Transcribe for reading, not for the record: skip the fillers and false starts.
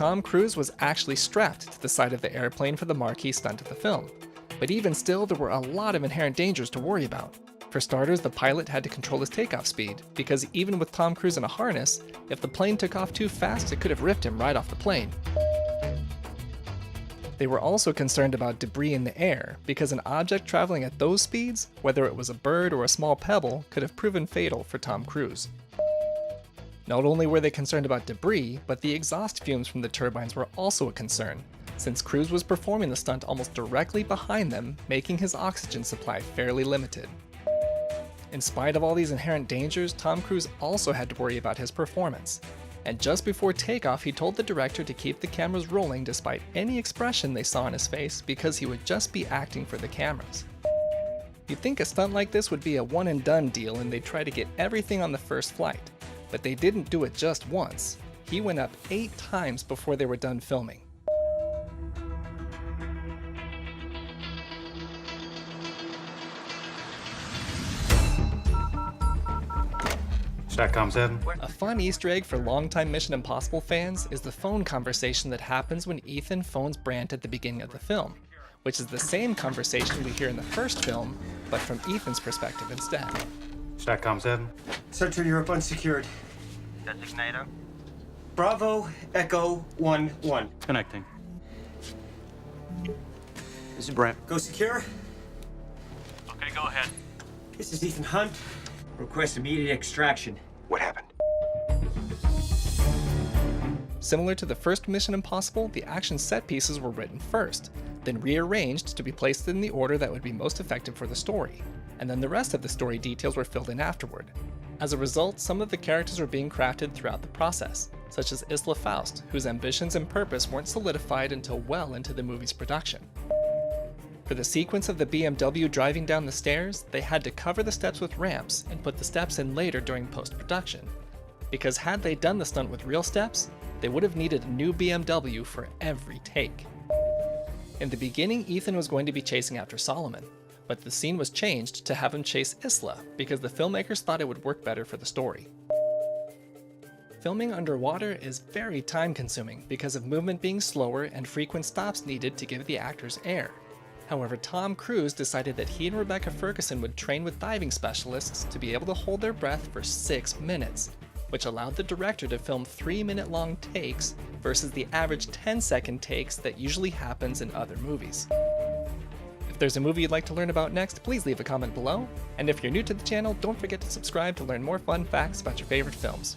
Tom Cruise was actually strapped to the side of the airplane for the marquee stunt of the film. But even still, there were a lot of inherent dangers to worry about. For starters, the pilot had to control his takeoff speed, because even with Tom Cruise in a harness, if the plane took off too fast, it could have ripped him right off the plane. They were also concerned about debris in the air, because an object traveling at those speeds, whether it was a bird or a small pebble, could have proven fatal for Tom Cruise. Not only were they concerned about debris, but the exhaust fumes from the turbines were also a concern, since Cruise was performing the stunt almost directly behind them, making his oxygen supply fairly limited. In spite of all these inherent dangers, Tom Cruise also had to worry about his performance. And just before takeoff, he told the director to keep the cameras rolling despite any expression they saw on his face, because he would just be acting for the cameras. You'd think a stunt like this would be a one and done deal and they'd try to get everything on the first flight, but they didn't do it just once. He went up 8 times before they were done filming. SATCOM 7. A fun Easter egg for longtime Mission Impossible fans is the phone conversation that happens when Ethan phones Brandt at the beginning of the film, which is the same conversation we hear in the first film, but from Ethan's perspective instead. SATCOM 7. Central Europe unsecured. Designator. Bravo, Echo 1-1. Connecting. This is Brent. Go secure. Okay, go ahead. This is Ethan Hunt. Request immediate extraction. What happened? Similar to the first Mission Impossible, the action set pieces were written first, then rearranged to be placed in the order that would be most effective for the story, and then the rest of the story details were filled in afterward. As a result, some of the characters were being crafted throughout the process, such as Isla Faust, whose ambitions and purpose weren't solidified until well into the movie's production. For the sequence of the BMW driving down the stairs, they had to cover the steps with ramps and put the steps in later during post-production, because had they done the stunt with real steps, they would have needed a new BMW for every take. In the beginning, Ethan was going to be chasing after Solomon, but the scene was changed to have him chase Isla because the filmmakers thought it would work better for the story. Filming underwater is very time-consuming because of movement being slower and frequent stops needed to give the actors air. However, Tom Cruise decided that he and Rebecca Ferguson would train with diving specialists to be able to hold their breath for 6 minutes, which allowed the director to film 3-minute-long takes versus the average 10-second takes that usually happens in other movies. If there's a movie you'd like to learn about next, please leave a comment below, and if you're new to the channel, don't forget to subscribe to learn more fun facts about your favorite films.